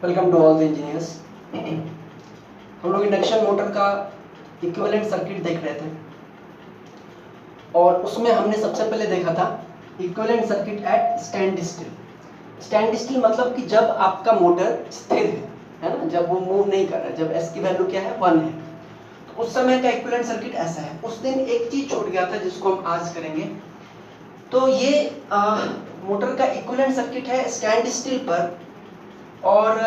Welcome to all the engineers. हम लोग induction motor का इक्विवेलेंट सर्किट देख रहे थे और उसमें हमने सबसे पहले देखा था equivalent circuit eight stand still. Stand still मतलब कि जब आपका मोटर स्थिर है ना, जब वो मूव नहीं कर रहा है, जब एस की वैल्यू क्या है 1 है, तो उस समय का इक्विवेलेंट सर्किट ऐसा है। उस दिन एक चीज छूट गया था जिसको हम आज करेंगे। तो ये मोटर का इक्विवेलेंट सर्किट है स्टैंड स्टिल पर, और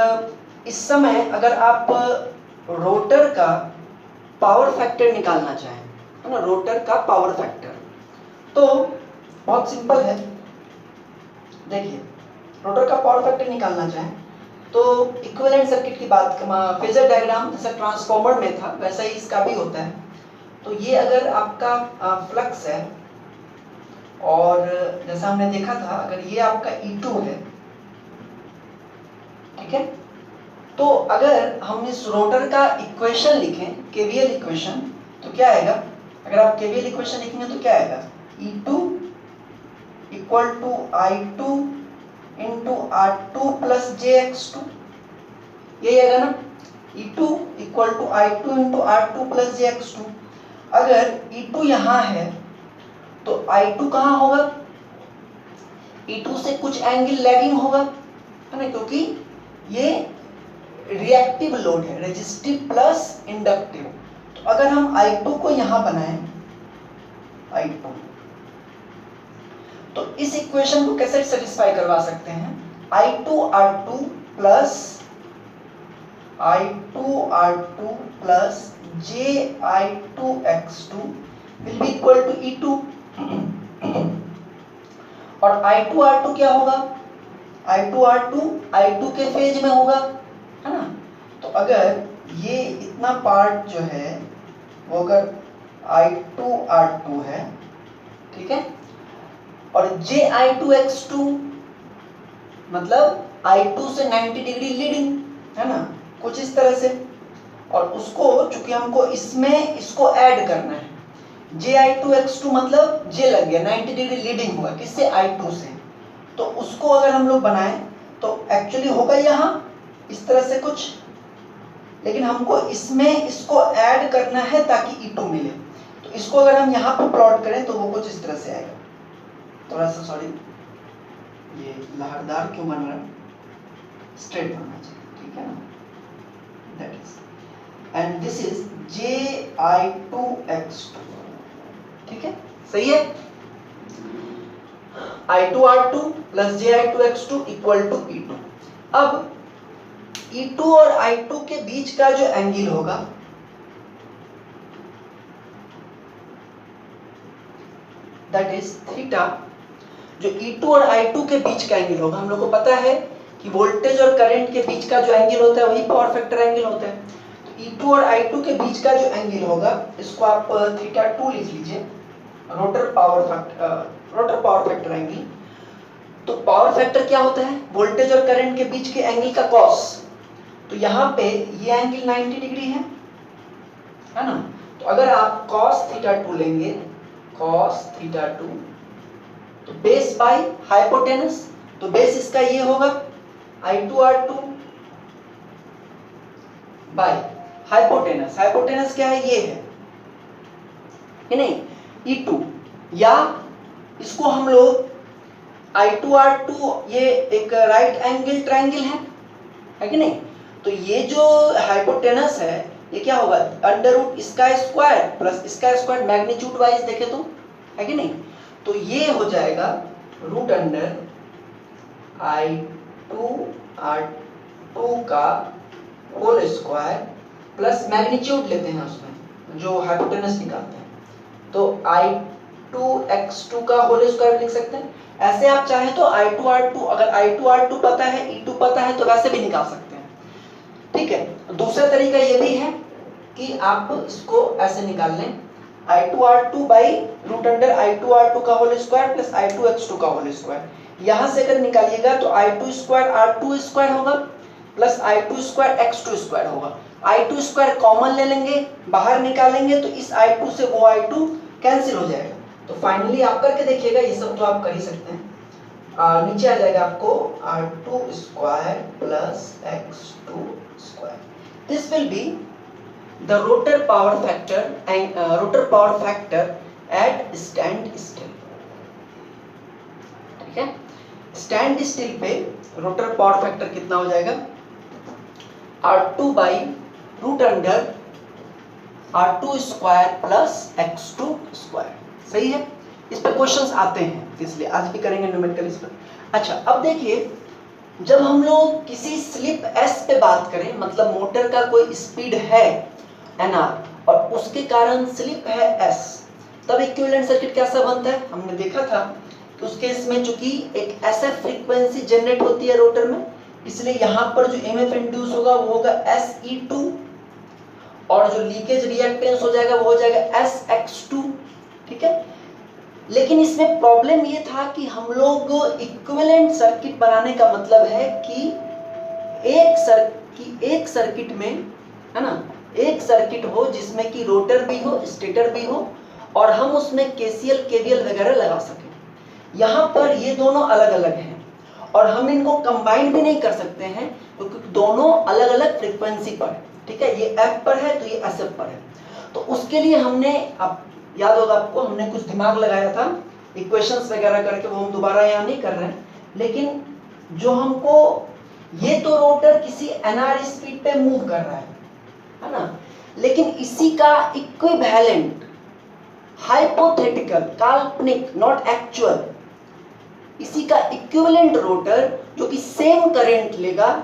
इस समय अगर आप रोटर का पावर फैक्टर निकालना चाहें, है ना, रोटर का पावर फैक्टर, तो बहुत सिंपल है। देखिए, रोटर का पावर फैक्टर निकालना चाहें तो इक्विवेलेंट सर्किट की बात, फेजर डायग्राम जैसा ट्रांसफार्मर में था वैसा ही इसका भी होता है। तो ये अगर आपका फ्लक्स है और जैसा हमने देखा था, अगर ये आपका E2 है, ठीक है, तो अगर हम इस रोटर का इक्वेशन लिखें, केवीएल इक्वेशन, तो क्या आएगा? अगर आप केवीएल इक्वेशन लिखेंगे तो क्या आएगा? E2 equal to I2 into R2 plus JX2, यही आएगा ना। E2 equal to I2 into R2 plus JX2। अगर E2 यहाँ है तो I2 कहाँ होगा? E2 से कुछ एंगल लैगिंग होगा, है ना, क्योंकि ये रिएक्टिव लोड है, रेजिस्टिव प्लस इंडक्टिव। तो अगर हम I2 को यहां बनाएं, I2, तो इस इक्वेशन को कैसे सेटिस्फाई करवा सकते हैं? I2R2 plus JI2X2 will be equal to E2। और I2R2 क्या होगा? I2 के फेज में होगा, है ना। तो अगर ये इतना पार्ट जो है वो अगर I2R2 है, ठीक है, और JI2X2 मतलब I2 से 90 डिग्री लीडिंग, है ना, कुछ इस तरह से। और उसको चूंकि हमको इसमें इसको ऐड करना है, JI2X2 मतलब J लग गया, 90 डिग्री लीडिंग हुआ किससे? I2 से। तो उसको अगर हम लोग बनाएं तो एक्चुअली होगा यहाँ इस तरह से कुछ, लेकिन हमको इसमें इसको ऐड करना है ताकि E2 मिले। तो इसको अगर हम यहाँ पे प्लॉट करें तो वो कुछ इस तरह से आएगा। थोड़ा सा सॉरी, ये लहरदार क्यों बन रहा है? स्ट्रेट बनना चाहिए, ठीक है ना। That is, and this is JI2X2, ठीक है, सही है। I2R2 plus JI2X2 equal to E2। अब E2 और I2 के बीच का जो एंगल होगा, दैट इज थीटा। जो E2 और I2 के बीच का एंगल होगा, हम लोग को पता है कि वोल्टेज और करंट के बीच का जो एंगल होता है वही पावर फैक्टर एंगल होता है। तो E2 और I2 के बीच का जो एंगल होगा, इसको आप θ2 लिख लीजिए, रोटर पावर फैक्टर एंगल। तो पावर फैक्टर क्या होता है? वोल्टेज और करंट के बीच के एंगल का कॉस। तो यहाँ पे ये एंगल 90 डिग्री है ना। तो अगर आप cos θ2 लेंगे, cos θ2, तो बेस बाय हाइपोटेनस, तो बेस इसका ये होगा I2R2 बाय हाइपोटेनस। हाइपोटेनस क्या है? ये है कि नहीं, E2। या इसको हम लोग I2R2, ये एक राइट एंगल ट्रायंगल है कि नहीं। तो ये जो हाइपोटेनस है ये क्या होगा? अंडर रूट इसका स्क्वायर प्लस इसका स्क्वायर, मैग्नीट्यूड वाइज देखे तो, है कि नहीं। तो ये हो जाएगा रूट अंडर I2R2 का होल स्क्वायर प्लस मैग्नीट्यूड लेते हैं उसमें जो हाइपोटेनस निकालते हैं, तो I2X2 का होल स्क्वायर लिख सकते हैं। ऐसे आप चाहें तो I2R2, अगर I2R2 पता है, E2 पता है, तो वैसे भी निकाल सकते हैं, ठीक है। दूसरा तरीका ये भी है कि आप इसको ऐसे निकाल लें, I2R2 by root under I2R2 का होल स्क्वायर प्लस I2X2 का होल स्क्वायर। यहां से अगर निकालिएगा तो I2 स्क्वायर R2 स्क्वायर होगा plus I2 square X2 square होगा। I2 स्क्वायर कॉमन ले लेंगे, बाहर निकालेंगे तो इस I2 से वो I2 कैंसिल हो जाएगा। तो फाइनली आप करके देखिएगा, ये सब तो आप कर ही सकते हैं। नीचे आ जाएगा आपको R2 square plus X2 square. This will be the rotor power factor at standstill. ठीक है, स्टैंड स्टिल पे रोटर पावर फैक्टर कितना हो जाएगा? R2 by root under R2 square plus X2 square. सही है, इस पर क्वेश्चंस आते हैं इसलिए आज भी करेंगे न्यूमेरिकल इस पर. अच्छा, अब देखिए, जब हम लोग किसी स्लिप S पे बात करें, मतलब मोटर का कोई स्पीड है NR और उसके कारण स्लिप है S, तब इक्विवेलेंट सर्किट कैसा बनता है? हमने देखा था कि उस केस में चूंकि एक SF फ्रीक्वेंसी जनरेट होती है रोटर में, इसलिए यहाँ पर जो EMF इंड्यूस होगा वो होगा SE2 और जो लीकेज रिएक्टेंस हो जाएगा वो हो जाएगा SX2. ठीक है, लेकिन इसमें प्रॉब्लम ये था कि हम लोग इक्विवेलेंट सर्किट बनाने का मतलब है कि एक सर्किट में, है ना, एक सर्किट हो जिसमें कि रोटर भी हो, स्टेटर भी हो और हम उसमें KCL KVL वगैरह लगा सकें. यहाँ पर ये दोनों अलग अलग हैं और हम इनको कंबाइन भी नहीं कर सकते हैं क्योंकि दोनों अलग अलग फ्रीक्वेंसी पर है. ठीक है, ये F पर है तो ये SF पर है. तो उसके लिए हमने, अब याद होगा आपको, हमने कुछ दिमाग लगाया था इक्वेशंस वगैरह करके, वो हम दोबारा यहाँ नहीं कर रहे हैं. लेकिन जो हमको, ये तो रोटर किसी NR स्पीड पे मूव कर रहा है ना, लेकिन इसी का इक्विवेलेंट हाइपोथेटिकल, काल्पनिक, नॉट एक्चुअल, इसी का इक्विवेलेंट रोटर जो कि सेम करंट लेगा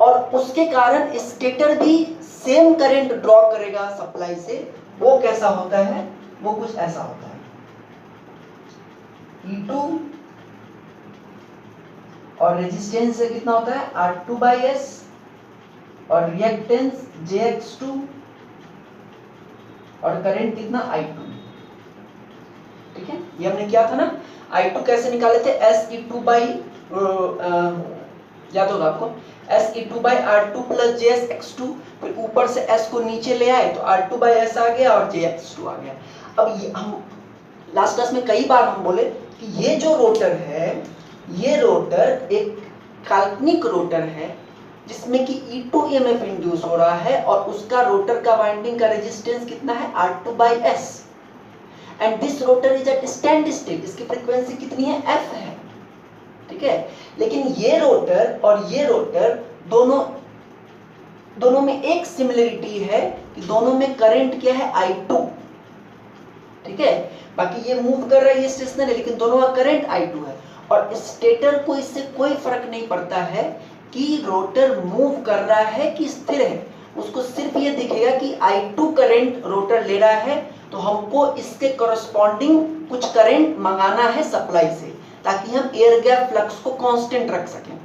और उसके कारण स्टेटर भी सेम करंट ड्रॉ करेगा सप्लाई से, वो कैसा होता है? वो कुछ ऐसा होता है. E2 और रेजिस्टेंस से कितना होता है? R2 बाई S और रिएक्टेंस JX2 और करंट कितना? I2. ठीक है, ये हमने किया था ना. I2 कैसे निकाले थे? SE2 बाई, याद होगा आपको, SE2 by R2 plus JX2. फिर ऊपर से S को नीचे ले आए तो R2 बाई S आ गया और JX2 आ गया. अब हम लास्ट क्लास में कई बार हम बोले कि ये जो रोटर है, ये रोटर एक काल्पनिक रोटर है जिसमें कि E2 EMF इंड्यूस हो रहा है और उसका रोटर का वाइंडिंग का रेजिस्टेंस कितना है? R2 by S. And this rotor is at standstill. इसकी फ्रीक्वेंसी कितनी है? F है. ठीक है, लेकिन ये रोटर और ये रोटर दोनों में एक सिमिलरिटी है कि दोनों में करंट क्या है? I2. ठीक है, बाकी ये मूव कर रहा है, ये स्टेशनरी, लेकिन दोनों का करंट I2 है. और स्टेटर को इससे कोई फर्क नहीं पड़ता है कि रोटर मूव कर रहा है कि स्थिर है. उसको सिर्फ ये दिखेगा कि I2 करंट रोटर ले रहा है, तो हमको इसके कॉरेस्पॉन्डिंग कुछ करंट मंगाना है सप्लाई से ताकि हम एयर गैप फ्लक्स को कांस्टेंट रख सकें.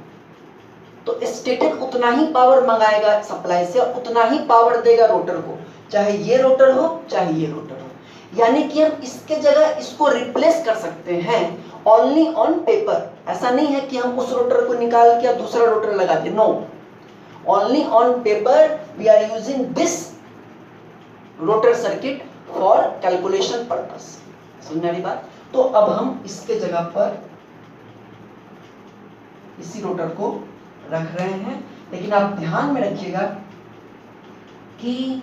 तो स्टेटर उतना ही पावर मंगाएगा सप्लाई से और उतना ही पावर देगा रोटर को, चाहे ये रोटर हो चाहे ये रोटर हो. यानी कि हम इसके जगह इसको रिप्लेस कर सकते हैं ओनली ऑन पेपर. ऐसा नहीं है कि हम उस रोटर को निकाल के दूसरा रोटर लगा दें. No, only on paper we are using this rotor circuit for calculation purpose. समझ रही बात? तो अब हम इसके जगह पर इसी रोटर को रख रहे हैं, लेकिन आप ध्यान में रखिएगा कि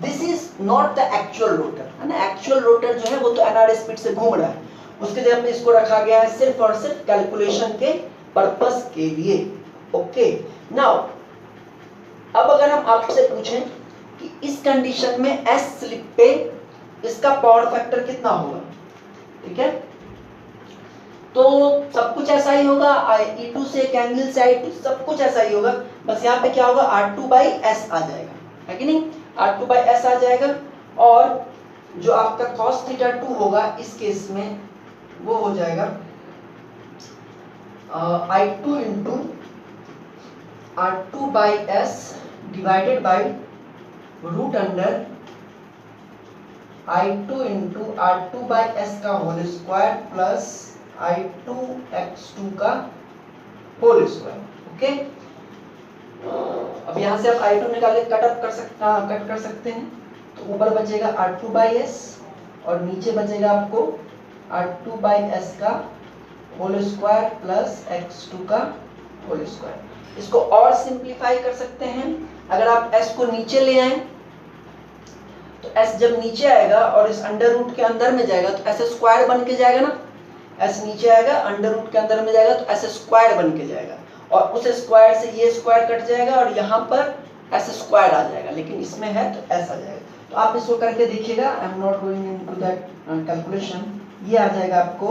this is not the actual rotor, है ना. एक्चुअल रोटर जो है वो तो NR स्पीड से घूम रहा है, उसके जगह पे इसको रखा गया है सिर्फ और सिर्फ कैलकुलेशन के पर्पस के लिए. ओके, नाउ अब अगर हम आपसे पूछें कि इस कंडीशन में S स्लिप पे इसका पावर फैक्टर कितना होगा, ठीक है, तो सब कुछ ऐसा ही होगा. E2 से एक एंगल से I2 सब कुछ ऐसा ही होगा, बस यहाँ पे क्या होगा? R2 बाई S आ जाएगा, है कि नहीं? R2 बाई S आ जाएगा और जो आपका cos थीटा 2 होगा इस केस में वो हो जाएगा I2 into R2 by S divided by root under I2 into R2 by S का whole square plus I2 X2 का होल स्क्वायर. ओके, अब यहाँ से आप I2 निकाले कट कर सकते हैं, तो ऊपर बचेगा R2 बाई S और नीचे बचेगा आपको R2 बाई S का होल स्क्वायर प्लस x2 का होल स्क्वायर। इसको और सिंप्लीफाई कर सकते हैं। अगर आप s को नीचे ले आए तो s जब नीचे आएगा और इस अंडर रूट के अंदर में जाएगा तो s स्क्वायर बन के जाएगा ना, s नीचे आएगा अंडर रूट के अंदर में जाएगा तो s स्क्वायर बन के जाएगा, और उस स्क्वायर से ये स्क्वायर कट जाएगा और यहाँ पर s स्क्वायर आ जाएगा, लेकिन इसमें है तो s आ जाएगा। तो आप इसको करके देखिएगा, I am not going into that calculation. ये आ जाएगा आपको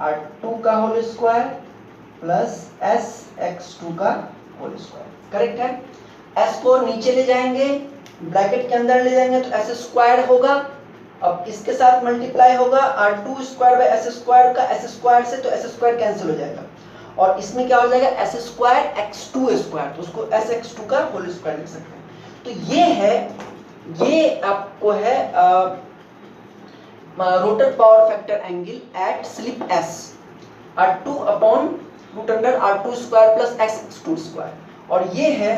r2 का whole square plus s x2 का होल स्क्वायर, करेक्ट है। s को नीचे ले जाएंगे, ब्रैकेट के अंदर ले जाएंगे तो s स्क्वायर होगा, अब इसके साथ मल्टीप्लाई होगा r2 square by s square का, s स्क्वायर से तो s स्क्वायर कैंसिल हो जाएगा, और इसमें क्या हो जाएगा s स्क्वायर x2 स्क्वायर, तो उसको s x2 का होल स्क्वायर लिख सकते हैं। तो ये आपको है rotor power factor angle at slip s, r2 upon root under r2 square plus x2 square, और ये है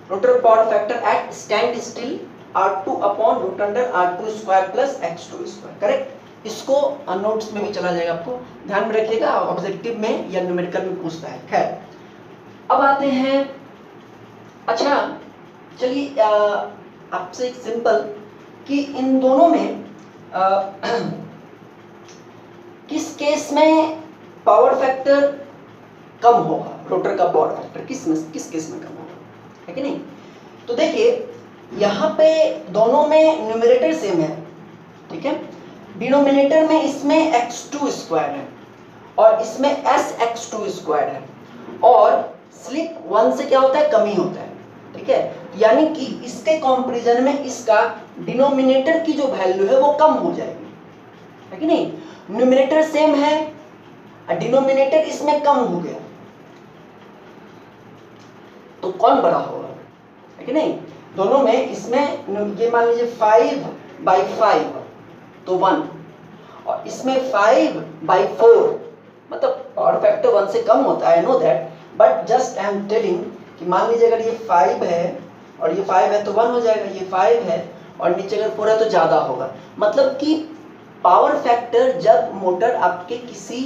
rotor power factor at standstill r2 upon root under r2 square plus x2 square, correct. इसको notes में भी चला जाएगा, आपको ध्यान में रखिएगा, ऑब्जेक्टिव में या न्यूमेरिकल में पूछता है। खैर अब आते हैं, अच्छा चलिए आपसे एक सिंपल कि इन दोनों में किस केस में पावर फैक्टर कम होगा, रोटर का पावर फैक्टर किस केस में कम होगा, है कि नहीं। तो देखिए यहाँ पे दोनों में न्यूमरेटर सेम है, ठीक है, डिनोमिनेटर में इसमें x2 स्क्वायर है और इसमें s x2 स्क्वायर है, और स्लिप 1 से क्या होता है, कमी होता है, ठीक है, यानी कि इसके कंपैरिजन में इसका डिनोमिनेटर की जो वैल्यू है वो कम हो जाएगी, है कि नहीं। न्यूमरेटर सेम है, डिनोमिनेटर इसमें कम हो गया, तो कौन बड़ा होगा, है कि नहीं। दोनों में इसमें ये मान लीजिए 5/5 तो 1, और इसमें 5/4, मतलब पावर फैक्टर 1 से कम होता है, I know that, but just I am telling कि मान लीजिए अगर ये 5 है और ये 5 है तो 1 हो जाएगा, ये 5 है और नीचे अगर 4 है तो ज़्यादा होगा। मतलब कि पावर फैक्टर जब मोटर आपके किसी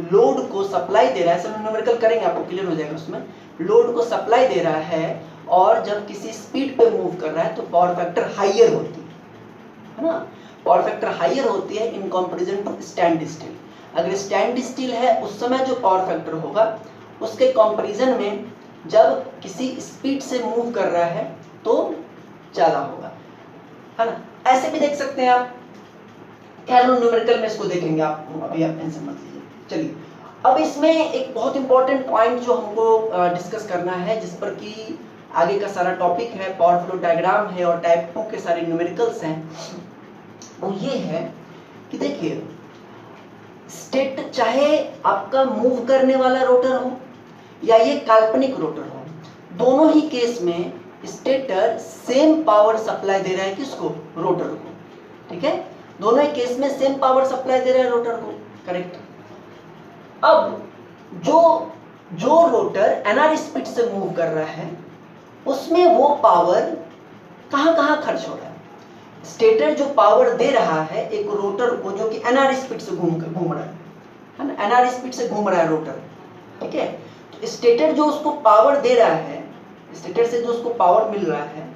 लोड को सप्लाई दे रहा है, सब न्यूमेरिकल करेंगे आपको क्लियर हो जाएगा, उसमें लोड को सप्लाई दे रहा है और जब किसी स्पीड पे मूव कर रहा है तो पावर फैक्टर हाइयर होती है ना, पावर फैक्टर हाइयर होती है in comparison to standstill. अगर स्टैंड स्टिल है उस समय जो पावर फैक्टर होगा उसके कंपैरिजन में जब किसी स्पीड से मूव कर रहा है तो ज़्यादा होगा, है ना। ऐसे भी देख सकते हैं आप, खैर न्यूमेरिकल में इसको देखेंगे आप, अभी आप टेंशन मत लीजिए। चलिए अब इसमें एक बहुत इंपॉर्टेंट पॉइंट जो हमको डिस्कस करना है, जिस पर कि आगे का सारा टॉपिक है, पावर फ्लो डायग्राम है और टाइप 2 के सारे न्यूमेरिकल्स हैं, वो ये है कि देखिए स्टेट, चाहे आपका मूव करने वाला रोटर हो या ये काल्पनिक रोटर हो, दोनों ही केस में स्टेटर सेम पावर सप्लाई दे रहा है किसको, रोटर को, ठीक है, दोनों ही केस में सेम पावर सप्लाई दे रहा है रोटर को, करेक्ट। अब जो रोटर एनआर स्पीड से मूव कर रहा है उसमें वो पावर कहाँ खर्च हो रहा है। स्टेटर जो पावर दे रहा है एक रोटर को जो कि एनआर स्पीड से घूम रहा है ना, एनआर स्पीड से घूम रहा है रोटर, ठीक है। तो स्टेटर जो उसको पावर दे रहा है, स्टेटर से जो उसको पावर मिल रहा है,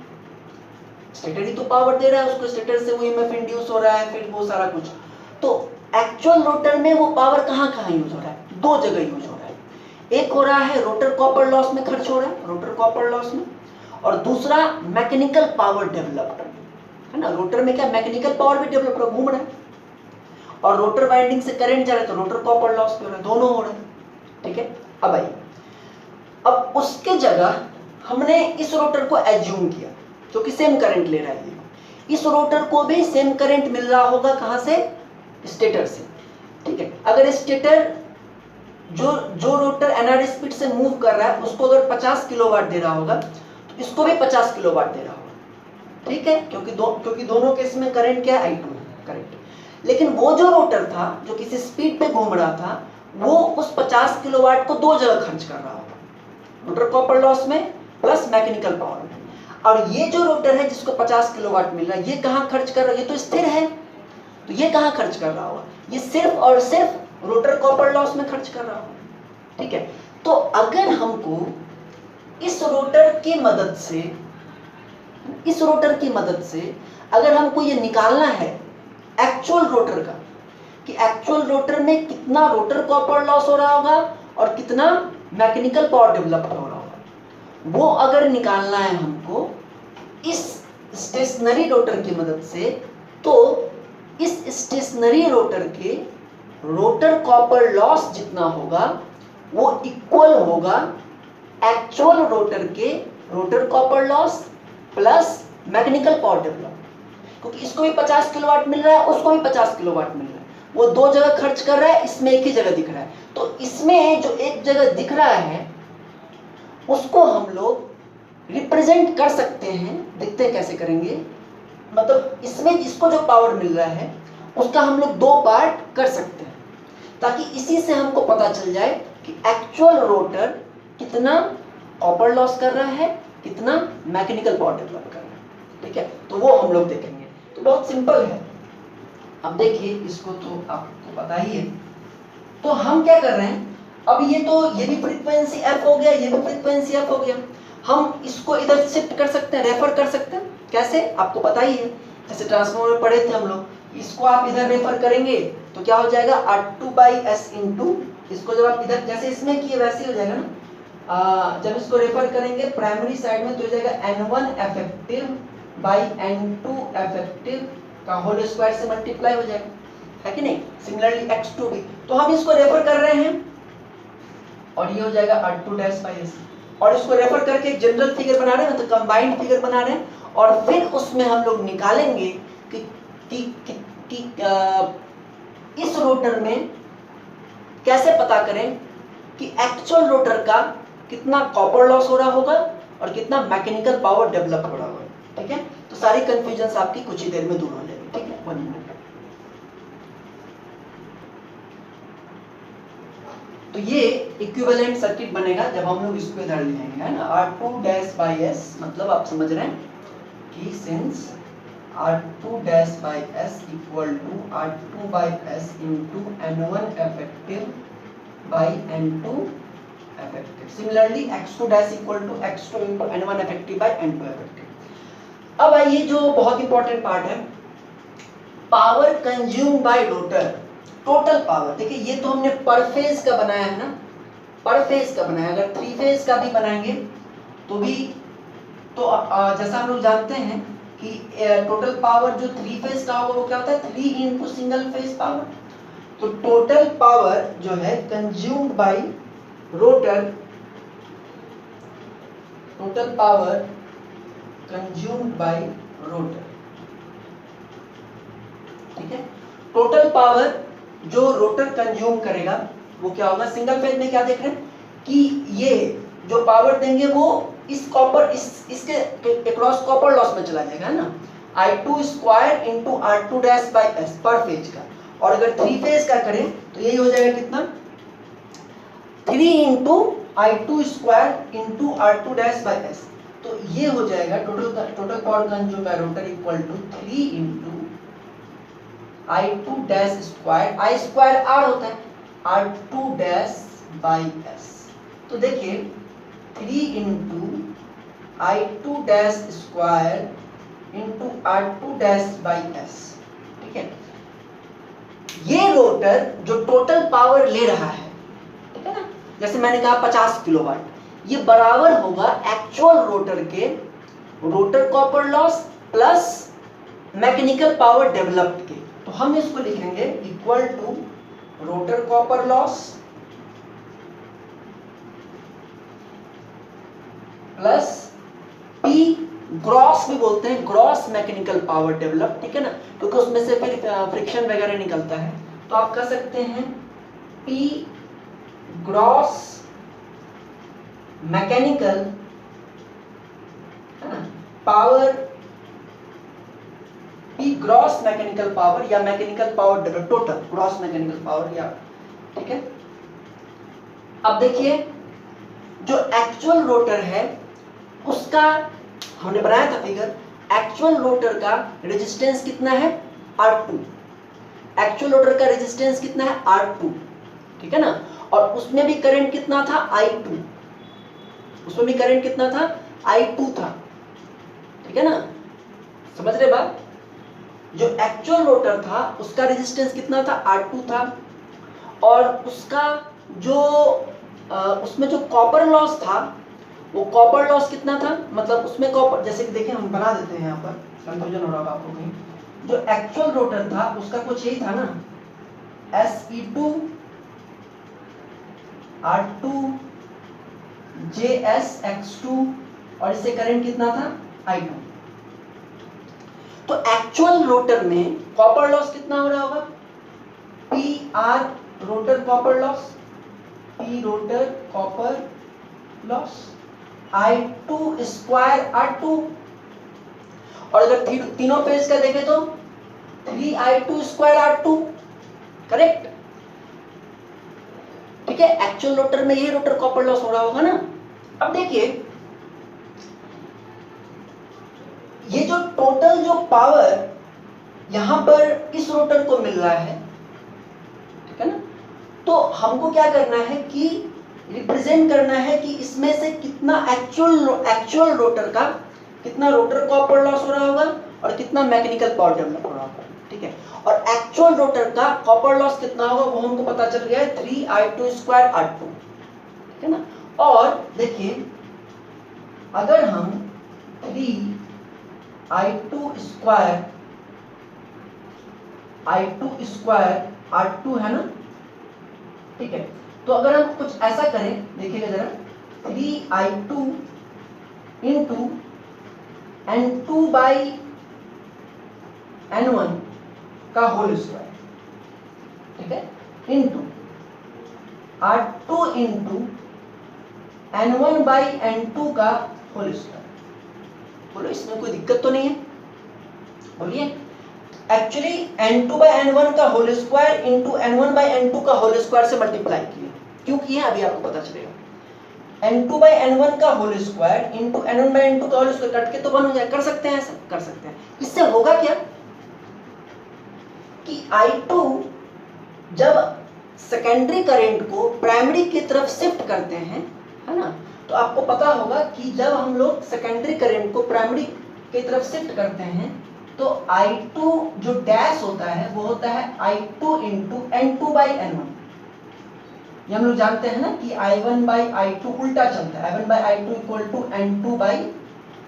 स्टेटर ही तो पावर दे रहा है उसको, स्टेटर से वो ईएमएफ इंड्यूस हो रहा है, फिर वो सारा कुछ। तो एक्चुअल रोटर में वो पावर कहाँ यूज हो रहा है, दो जगह यूज हो रहा है। एक हो रहा है रोटर कॉपर लॉस में खर्च हो रहा है, रोटर कॉपर लॉस में, और दूसरा मैकेनिकल पावर डेवलप्ड है ना। रोटर में क्या मैकेनिकल पावर भी डेवलप घूम रहा है, और रोटर वाइंडिंग से करंट जा रहा है तो रोटर कॉपर लॉस भी हो रहा है, दोनों हो रहे हैं, ठीक है। अब आइए, अब उसके जगह हमने इस रोटर को एज्यूम किया जो कि सेम करंट ले रहा है, इस रोटर को भी सेम करंट मिल रहा होगा, कहां से, स्टेटर से, ठीक है। अगर स्टेटर जो रोटर एनआर स्पीड से मूव कर रहा है उसको अगर 50 किलोवाट दे रहा होगा तो इसको भी 50 किलोवाट दे रहा होगा, ठीक है, क्योंकि दोनों केस में करंट क्या है, I2 करंट। लेकिन वो जो रोटर था जो किसी स्पीड पे घूम रहा था वो उस 50 किलोवाट को दो जगह खर्च कर रहा होगा, रोटर कॉपर लॉस में प्लस मैकेनिकल पावर में। और ये जो रोटर है जिसको 50 किलोवाट मिल रहा है ये कहाँ खर्च कर रहा है, ये तो स्थिर है, तो ये कहाँ खर्च कर रहा होगा, ये सिर्फ और सिर्फ रोटर कॉपर लॉस में खर्च कर रहा होगा, ठीक है। तो अगर हमको इस रोटर की मदद से अगर हमको ये निकालना है एक्चुअल रोटर का, कि एक्चुअल रोटर में कितना रोटर कॉपर लॉस हो रहा होगा और कितना मैकेनिकल पावर डेवलप हो रहा होगा, वो अगर निकालना है हमको इस स्टेशनरी रोटर की मदद से, तो इस स्टेशनरी रोटर के रोटर कॉपर लॉस जितना होगा वो इक्वल होगा एक्चुअल रोटर के rotor copper loss plus mechanical power develop, क्योंकि इसको भी 50 किलोवाट मिल रहा है, उसको भी 50 किलोवाट मिल रहा है, वो दो जगह खर्च कर रहा है, इसमें एक ही जगह दिख रहा है। तो इसमें जो एक जगह दिख रहा है उसको हम लोग रिप्रेजेंट कर सकते हैं, देखते हैं कैसे करेंगे। मतलब इसमें इसको जो पावर मिल रहा है उसका हम लोग दो पार्ट कर सकते हैं, ताकि इसी से हमको पता चल जाए कि एक्चुअल रोटर कितना कॉपर लॉस कर रहा है, कितना मैकेनिकल पावर डेवलप कर रहा है, ठीक है। तो वो हम लोग देखेंगे। तो बहुत सिंपल है। अब देखिए, इसको तो आपको पता ही है। तो हम क्या कर रहे हैं, अब ये भी फ्रीक्वेंसी एफ हो गया, ये भी फ्रीक्वेंसी एफ हो गया। हम इसको इधर शिफ्ट कर सकते हैं, रेफर कर सकते हैं। कैसे, आपको पता ही है, जैसे ट्रांसफॉर्मर में पढ़े थे हम लोग। इसको आप इधर रेफर करेंगे तो क्या हो जाएगा, R2/S इंटू, इसको जब आप इधर जैसे इसमें किए वैसे हो जाएगा ना। जब इसको रेफर करेंगे प्राइमरी साइड में तो हो जाएगा N1 effective by N2 effective का होल स्क्वायर से मल्टीप्लाई हो जाएगा, है कि नहीं। सिमिलरली X2 भी, तो हम इसको रेफर कर रहे हैं और ये हो जाएगा R2-S, और इसको रेफर करके एक जनरल फिगर बना रहे हैं, मतलब कंबाइंड फिगर बना रहे हैं, और फिर उसमें हम लोग निकालेंगे कि इस रोटर में कैसे पता करें कि एक्चुअल रोटर का कितना कॉपर लॉस हो रहा होगा और कितना मैकेनिकल पावर डेवलप हो रहा होगा, ठीक है। तो सारी कंफ्यूजन आपकी कुछ ही देर में दूर हो जाएगी, ठीक है। 1 मिनट। तो ये इक्विवेलेंट सर्किट बनेगा जब हम लोग इसको इधर ले जाएंगे, है ना। R2-S, मतलब आप समझ रहे हैं कि since R2-S equal to R2/S into N1 effective by N2 effective, similarly X2- equal to X2 into N1 effective by N2 effective. अब आइए जो बहुत इंपॉर्टेंट पार्ट है, power consume by rotor, total power. देखिए, ये तो हमने पर फेज का बनाया है ना, पर फेज का बनाया। अगर 3 फेज का भी बनाएंगे तो भी, तो जैसा हम लोग जानते हैं कि टोटल पावर जो 3 फेज का होगा वो क्या होता है, 3 इंटू सिंगल फेज पावर। तो टोटल पावर जो है consumed by rotor, total power consumed by rotor, ठीक है। टोटल पावर जो रोटर कंज्यूम करेगा वो क्या होगा, सिंगल फेज में क्या देख रहे हैं कि ये जो पावर देंगे वो इस कॉपर इसके अक्रॉस कॉपर लॉस में चला जाएगा, है ना। I2² इंटू R2-S पर फेज का। और अगर 3 फेज का करें तो यही हो जाएगा कितना, 3 इंटू I2² इंटू R2-S। तो ये हो जाएगा total power consume by rotor equal to 3 into I2-² I² R होता है, R2-S। तो देखिए 3 इंटू I2-² इंटू R2-S, ठीक है। ये रोटर जो टोटल पावर ले रहा है, ठीक है ना, जैसे मैंने कहा 50 किलोवाट, ये बराबर होगा एक्चुअल रोटर के rotor copper loss plus mechanical power developed के। तो हम इसको लिखेंगे equal to rotor copper loss plus P gross भी बोलते हैं, ग्रॉस मैकेनिकल पावर डेवलप, ठीक है ना, क्योंकि उसमें से फिर फ्रिक्शन वगैरह निकलता है। तो आप कह सकते हैं P ग्रॉस मैकेनिकल, है ना, power, P gross mechanical power या mechanical power develop, total gross mechanical power, या ठीक है। अब देखिए जो एक्चुअल रोटर है उसका हमने बनाया था फिगर, एक्चुअल रोटर का रेजिस्टेंस कितना है, R2। एक्चुअल रोटर का रेजिस्टेंस कितना है R2, ठीक है ना, और उसमें भी करंट कितना था I2, उसमें भी करंट कितना था I2 था, ठीक है ना, समझ रहे बात। जो एक्चुअल रोटर था उसका रेजिस्टेंस कितना था R2 था, और उसका जो उसमें जो कॉपर लॉस था वो कॉपर लॉस कितना था, मतलब उसमें कॉपर, जैसे कि देखें हम बना देते हैं यहाँ पर, कंफ्यूजन हो रहा होगा आपको कहीं, जो एक्चुअल रोटर था उसका कुछ यही था ना, Se2 R2 JSX2, और इससे करंट कितना था I2। तो एक्चुअल रोटर में कॉपर लॉस कितना हो रहा होगा, PR rotor copper loss, P rotor copper loss I2 square R2, और अगर तीनों फेज का देखें तो 3I2 स्क्वायर R2, करेक्ट, ठीक है। एक्चुअल रोटर में ये रोटर कॉपर लॉस हो रहा होगा ना। अब देखिए ये जो टोटल जो पावर यहां पर इस रोटर को मिल रहा है, ठीक है ना, तो हमको क्या करना है कि रिप्रेजेंट करना है कि इसमें से कितना एक्चुअल रोटर का कितना रोटर कॉपर लॉस हो रहा होगा और कितना मैकेनिकल पावर डेवलप हो रहा होगा, ठीक है। और एक्चुअल रोटर का कॉपर लॉस कितना होगा वो हमको पता चल गया है 3I2 स्क्वायर R2, ठीक है ना। और देखिए अगर हम 3I2 स्क्वायर R2 है ना, ठीक है, तो अगर हम कुछ ऐसा करें, देखिएगा जरा, 3I2 into N2 by N1 का होल स्क्वायर, ठीक है, into R2 into N1 by N2 का होल स्क्वायर। बोलो इसमें कोई दिक्कत तो नहीं है, बोलिए। एक्चुअली N2 बाई N1 का whole square into N1 by N2 का होल स्क्वायर से मल्टीप्लाई किए, क्यों किए अभी आपको पता चलेगा। N2 बाई N1 का whole square into N1 by N2 का होल स्क्वायर कट के तो 1 हो जाए, कर सकते हैं ऐसा, कर सकते हैं। इससे होगा क्या कि I2 जब सेकेंडरी करंट को प्राइमरी की तरफ शिफ्ट करते हैं, है ना, तो आपको पता होगा कि जब हम लोग सेकेंडरी करंट को प्राइमरी की तरफ शिफ्ट करते हैं तो I2 जो डैश होता है वो होता है I2 into N2 by N1। ये हम लोग जानते हैं ना कि I1 बाई I2 उल्टा चलता है, I1 by I2 equal to N2 by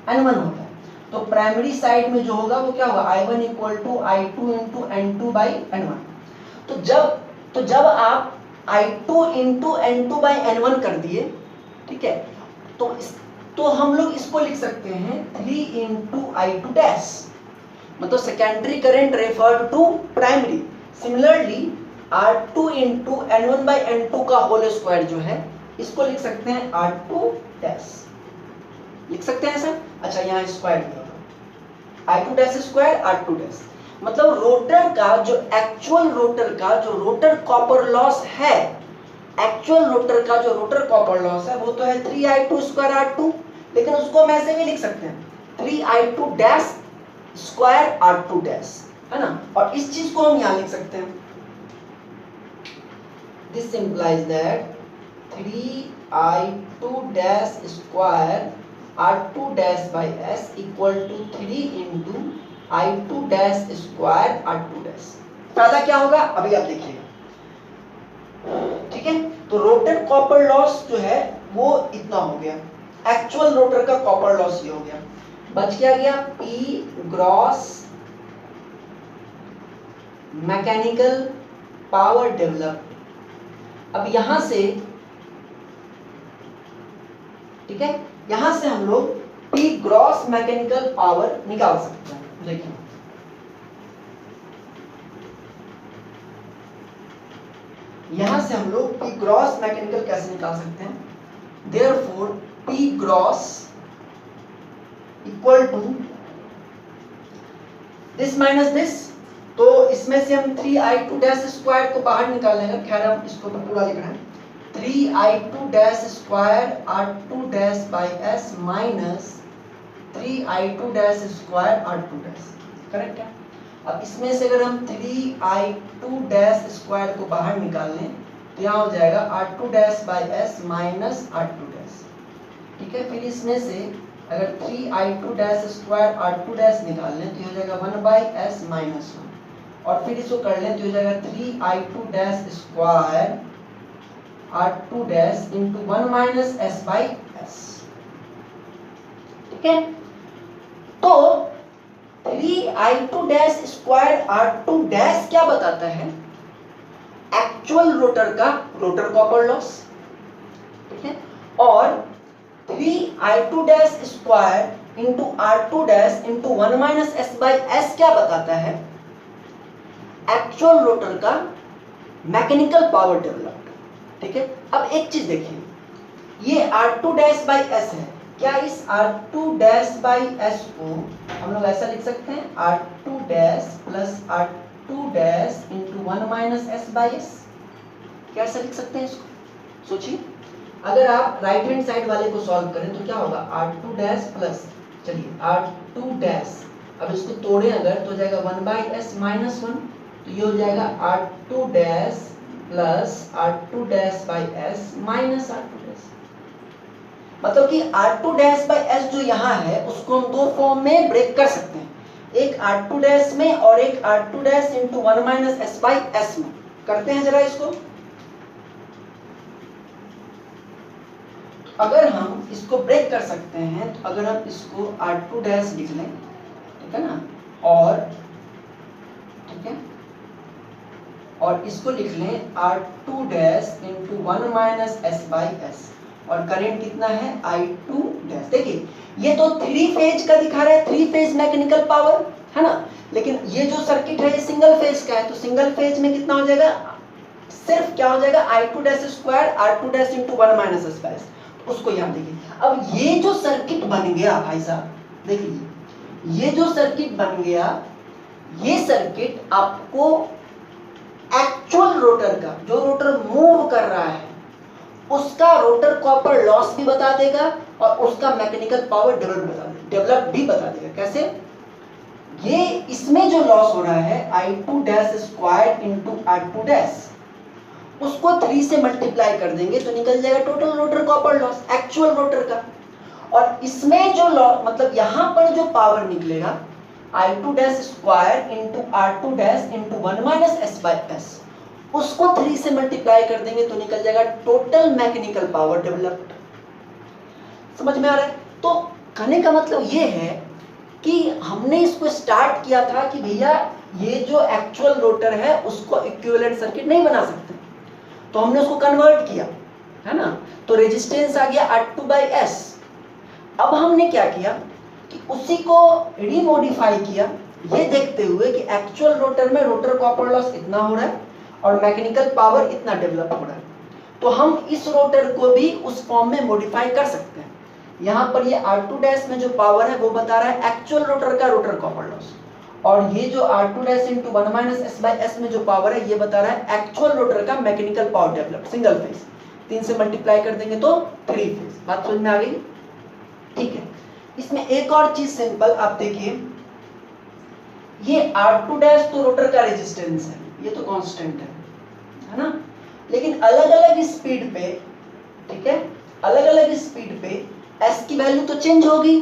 N1 होता है। तो प्राइमरी साइड में जो होगा वो क्या होगा, I1 equal to I2 into N2 by N1। तो जब आप I2 into N2 by N1 कर दिए, ठीक है, तो हम लोग इसको लिख सकते हैं 3 इंटू I2 डैश, मतलब secondary current referred to primary. Similarly R2 into N1 by N2 का होल स्क्वायर जो है इसको लिख सकते हैं R2 डैश, लिख सकते हैं ऐसा। अच्छा यहाँ स्क्वायर दिया होगा, I2 dash square R2 dash, मतलब रोटर का जो एक्चुअल रोटर का जो रोटर कॉपर लॉस है, एक्चुअल रोटर का जो रोटर कॉपर लॉस है वो तो है 3I2 स्क्वायर R2, लेकिन उसको हम ऐसे भी लिख सकते हैं 3I2 dash square R2 dash, है ना। और इस चीज को हम यहाँ लिख सकते हैं, this implies that 3I2 dash square R2 dash by S equal to 3 into I2 dash square R2 dash. फायदा क्या होगा अभी आप देखिएगा, ठीक है। तो रोटर कॉपर लॉस जो है वो इतना हो गया, एक्चुअल रोटर का कॉपर लॉस ये हो गया, बच क्या गया P gross mechanical power develop. अब यहां से, ठीक है, यहां से हम लोग P ग्रॉस मैकेनिकल पावर निकाल सकते हैं। देखिए यहां से हम लोग P ग्रॉस मैकेनिकल कैसे निकाल सकते हैं, therefore P gross equal to this minus this, तो इसमें से हम 3I2 डैश स्क्वायर को बाहर निकालेंगे, खैर हम इसको तो पूरा लिख रहे हैं, 3I2 dash square R2 dash by S minus 3I2 dash square R2 dash, correct है। अब इसमें से अगर हम 3i2 डैश स्क्वायर को बाहर निकाल लें तो यहाँ हो जाएगा r2 dash by S minus r2 dash. ठीक है, फिर इसमें से अगर 3i2 dash square r2 dash निकाल लें तो हो जाएगा 1 बाई एस माइनस 1, और फिर इसको कर लें तो हो जाएगा 3i2 dash square r2 dash into 1 minus S by S. ठीक है, तो 3i2 dash square r2 dash क्या बताता है? एक्चुअल रोटर का रोटर कॉपर लॉस। ठीक है, और 3i2 dash square into r2 dash into 1 minus S by S क्या बताता है? एक्चुअल रोटर का मैकेनिकल पावर डेवलप्ड। ठीक है, अब एक चीज देखिए, ये r2 डैश बाई एस है, क्या इस r2 डैश बाई एस को हम लोग ऐसा लिख सकते हैं r2 dash plus r2 dash into 1 minus S by S? क्या ऐसा लिख सकते हैं इसको? सोचिए, अगर आप राइट हैंड साइड वाले को सॉल्व करें तो क्या होगा? r2 डैश प्लस, चलिए r2 डैश, अब इसको तोड़ें अगर तो हो जाएगा 1 बाई एस माइनस 1, तो ये हो जाएगा r2 dash plus r2 dash by S minus r2 dash. मतलब कि r2 डैश बाई एस जो यहाँ है उसको हम दो फॉर्म में ब्रेक कर सकते हैं, एक r2 डैश में और एक r2 dash into 1 minus S by S में। करते हैं जरा इसको। अगर हम इसको ब्रेक कर सकते हैं तो अगर हम इसको r2 डैश लिख लें, ठीक है ना, और ठीक है, और इसको लिख लें r2 dash into 1 minus S by S, और करंट कितना है? I2 dash. देखिए ये तो 3 फेज का दिखा रहा है, 3 फेज मैकेनिकल पावर है ना, लेकिन ये जो सर्किट है ये सिंगल फेज का है, तो सिंगल फेज में कितना हो जाएगा? सिर्फ क्या हो जाएगा? I2 dash square r2 dash into 1 minus S by S. उसको यहाँ देखिए, अब ये जो सर्किट बन गया भाई साहब, देखिए ये जो सर्किट बन गया, ये सर्किट आपको एक्चुअल रोटर का, जो रोटर मूव कर रहा है उसका रोटर कॉपर लॉस भी बता देगा और उसका मैकेनिकल पावर डेवलप भी बता देगा। कैसे? ये इसमें जो लॉस हो रहा है I2 dash square into R2 dash, उसको 3 से मल्टीप्लाई कर देंगे तो निकल जाएगा total rotor copper loss actual rotor का। और इसमें जो लॉस, मतलब यहाँ पर जो पावर निकलेगा I2 dash square into R2 dash into 1 minus S by S, उसको 3 से मल्टीप्लाई कर देंगे तो निकल जाएगा टोटल मैकेनिकल पावर डेवलप्ड। समझ में आ रहा है? तो कहने का मतलब ये है कि हमने इसको स्टार्ट किया था कि भैया ये जो एक्चुअल रोटर है उसको इक्विवेलेंट सर्किट नहीं बना सकते, तो हमने उसको कन्वर्ट किया, है ना, तो रेजिस्टेंस आ गया R2 बाई एस। अब हमने क्या किया कि उसी को रीमॉडिफाई किया, ये देखते हुए कि एक्चुअल रोटर में रोटर कॉपर लॉस इतना हो रहा है और मैकेनिकल पावर इतना डेवलप हो रहा है, तो हम इस रोटर को भी उस फॉर्म में मॉडिफाई कर सकते हैं। यहाँ पर ये R2 डैश में जो पावर है वो बता रहा है एक्चुअल रोटर का रोटर कॉपर लॉस, और ये जो R2 dash into 1 minus S by S में जो पावर है ये बता रहा है एक्चुअल रोटर का mechanical power develop single phase. 3 से मल्टीप्लाई कर देंगे तो 3 फेज। बात समझ में आ गई? ठीक है, इसमें एक और चीज सिंपल आप देखिए, ये R2 डैश तो रोटर का रेजिस्टेंस है, ये तो कांस्टेंट है ना, लेकिन अलग अलग स्पीड पे, ठीक है, अलग अलग स्पीड पे S की वैल्यू तो चेंज होगी।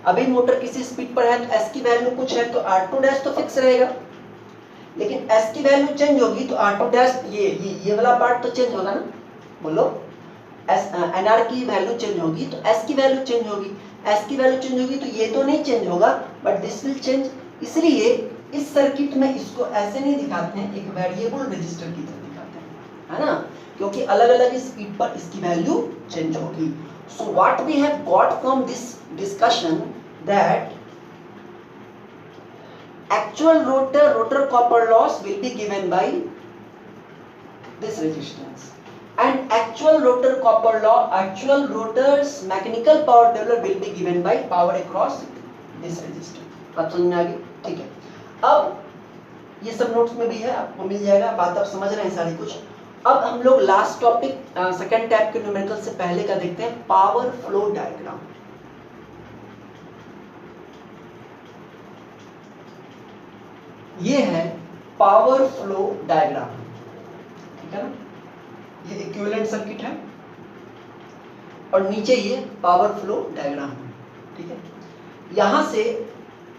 अभी मोटर किसी स्पीड पर है तो S की वैल्यू कुछ है तो R2 डैश तो फिक्स रहेगा, लेकिन S की वैल्यू चेंज होगी तो R2 डैश ये वाला पार्ट तो चेंज होगा ना, बोलो। NR की वैल्यू चेंज होगी तो S की वैल्यू चेंज होगी, S की वैल्यू चेंज होगी तो ये तो नहीं चेंज होगा बट दिस विल चेंज। इसलिए इस सर्किट में इसको ऐसे नहीं दिखाते हैं, एक वेरिएबल रजिस्टर की तरह दिखाते हैं, है ना, क्योंकि अलग अलग स्पीड पर इसकी वैल्यू चेंज होगी। So what we have got from this discussion that actual rotor copper loss will be given by this resistance, and actual rotor's mechanical power developed will be given by power across this resistor। बात समझ में आ गई? ठीक है, अब ये सब notes में भी है, आपको मिल जाएगा, बात आप समझ रहे हैं सारी कुछ। अब हम लोग लास्ट टॉपिक सेकंड टाइप के न्यूमेरिकल से पहले का देखते हैं, पावर फ्लो डायग्राम। ये है पावर फ्लो डायग्राम, ठीक है ना, ये इक्विवेलेंट सर्किट है और नीचे ये पावर फ्लो डायग्राम है, ठीक है। यहां से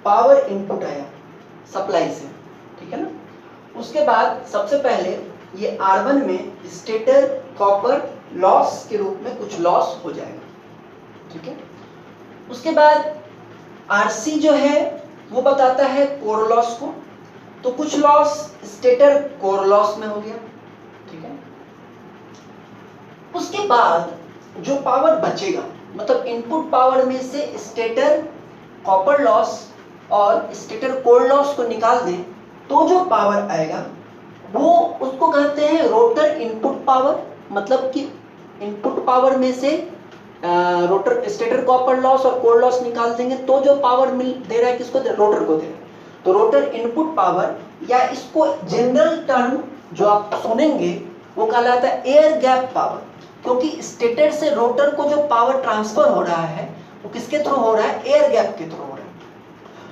पावर इनपुट आया सप्लाई से, ठीक है ना। उसके बाद सबसे पहले ये R1 में स्टेटर कॉपर लॉस के रूप में कुछ लॉस हो जाएगा, ठीक है। उसके बाद RC जो है वो बताता है कोर लॉस को, तो कुछ लॉस स्टेटर कोर लॉस में हो गया, ठीक है। उसके बाद जो पावर बचेगा, मतलब इनपुट पावर में से स्टेटर कॉपर लॉस और स्टेटर कोर लॉस को निकाल दें तो जो पावर आएगा वो उसको कहते हैं रोटर इनपुट पावर। मतलब कि इनपुट पावर में से रोटर स्टेटर कॉपर लॉस और कोर लॉस निकाल देंगे तो जो पावर मिल दे रहा है किसको, रोटर को दे रहा है, तो रोटर इनपुट पावर, या इसको जनरल टर्म जो आप सुनेंगे वो कहलाता है एयर गैप पावर, क्योंकि स्टेटर से रोटर को जो पावर ट्रांसफर हो रहा है वो किसके थ्रू हो रहा है, एयर गैप के थ्रू हो रहा है,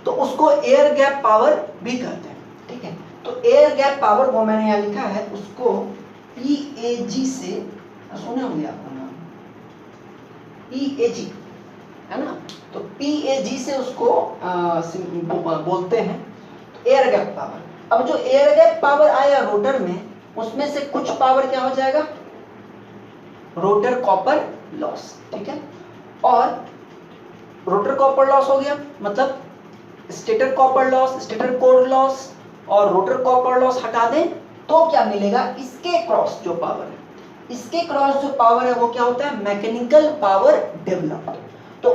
तो उसको एयर गैप पावर भी कहते हैं, ठीक है। तो एयर गैप पावर वो मैंने यहाँ लिखा है, उसको PAG से, सुने होंगे आपका नाम PAG है ना, तो PAG से उसको बोलते हैं एयर गैप पावर। अब जो एयर गैप पावर आया रोटर में, उसमें से कुछ पावर क्या हो जाएगा, रोटर कॉपर लॉस, ठीक है। और रोटर कॉपर लॉस हो गया, मतलब stator copper loss, stator core loss और रोटर कॉपर लॉस हटा दें तो क्या मिलेगा, इसके क्रॉस जो पावर है, इसके क्रॉस जो पावर है वो क्या होता है, मैकेनिकल पावर डेवलप्ड। तो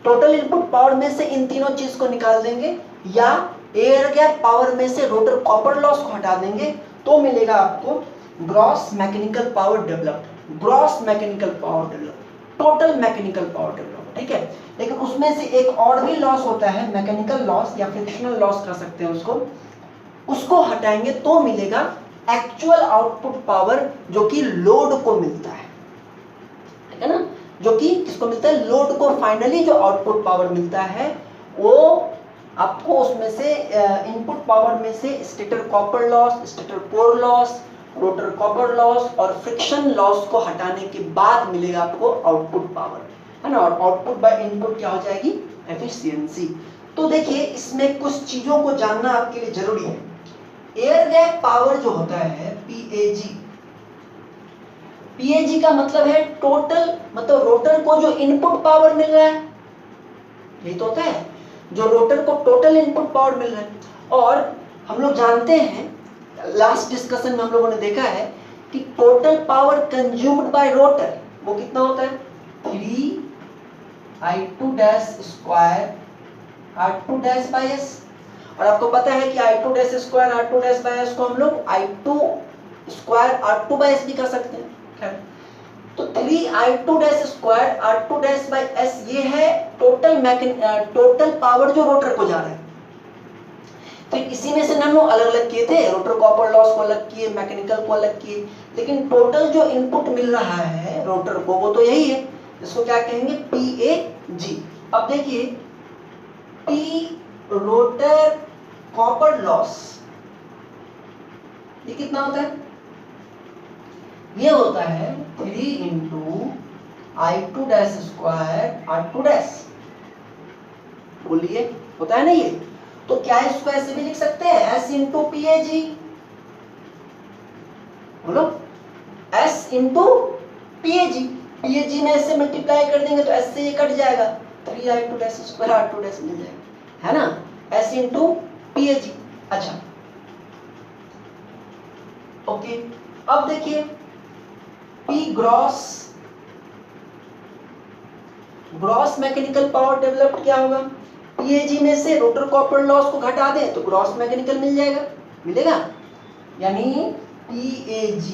टोटल इनपुट पावर में से इन तीनों चीज को निकाल देंगे या एयर गैप पावर में से रोटर कॉपर लॉस को हटा देंगे तो मिलेगा आपको gross mechanical power developed, gross mechanical power developed, total mechanical power developed, ठीक है। लेकिन उसमें से एक और भी लॉस होता है, मैकेनिकल लॉस या फ्रिक्शनल लॉस कह सकते हैं उसको, उसको हटाएंगे तो मिलेगा एक्चुअल आउटपुट पावर जो कि लोड को मिलता है, ठीक है ना, जो कि किसको मिलता है, लोड को। फाइनली जो आउटपुट पावर मिलता है वो आपको उसमें से इनपुट पावर में से stator copper loss, stator core loss, rotor copper loss और फ्रिक्शन लॉस को हटाने के बाद मिलेगा आपको आउटपुट पावर, है ना। और आउटपुट बाय इनपुट क्या हो जाएगी, एफिशिएंसी। तो देखिए इसमें कुछ चीजों को जानना आपके लिए जरूरी है। एयर गैप पावर जो होता है PAG का मतलब है टोटल, मतलब रोटर को जो इनपुट पावर मिल रहा है, यही तो होता है, जो रोटर को टोटल इनपुट पावर मिल रहा है। और हम लोग जानते हैं, लास्ट डिस्कशन में हम लोगों ने देखा है कि total power consumed by rotor वो कितना होता है, 3I2 dash square R2 dash by S। और आपको पता है कि I2 dash square R2 dash by S को हम लोग I2 square R2 bye S भी कर सकते हैं। तो 3I2 dash square R2 dash by S ये है टोटल पावर जो रोटर को जा रहा है। फिर इसी में से हम लोग अलग अलग किए थे, रोटर कॉपर लॉस को अलग किए, मैकेनिकल को अलग किए, लेकिन टोटल जो इनपुट मिल रहा है रोटर को वो तो यही है, इसको क्या कहेंगे, PAG। अब देखिए P रोटर कॉपर लॉस ये कितना होता है, ये होता है 3 into I2 dash square R2 dash, बोलिए होता है ना ये। तो क्या इसको ऐसे भी लिख सकते हैं, S इंटू PAG, बोलो S इंटू PAG में से मल्टीप्लाई कर देंगे तो S से ये कट जाएगा, 3I2 dash square R2 dash मिल जाएगा, है ना, S इंटू PAG। अच्छा ओके, अब देखिए P gross mechanical power developed क्या होगा, PAG में से रोटर कॉपर लॉस को घटा दें तो ग्रॉस मैकेनिकल मिल जाएगा, मिलेगा, यानी PAG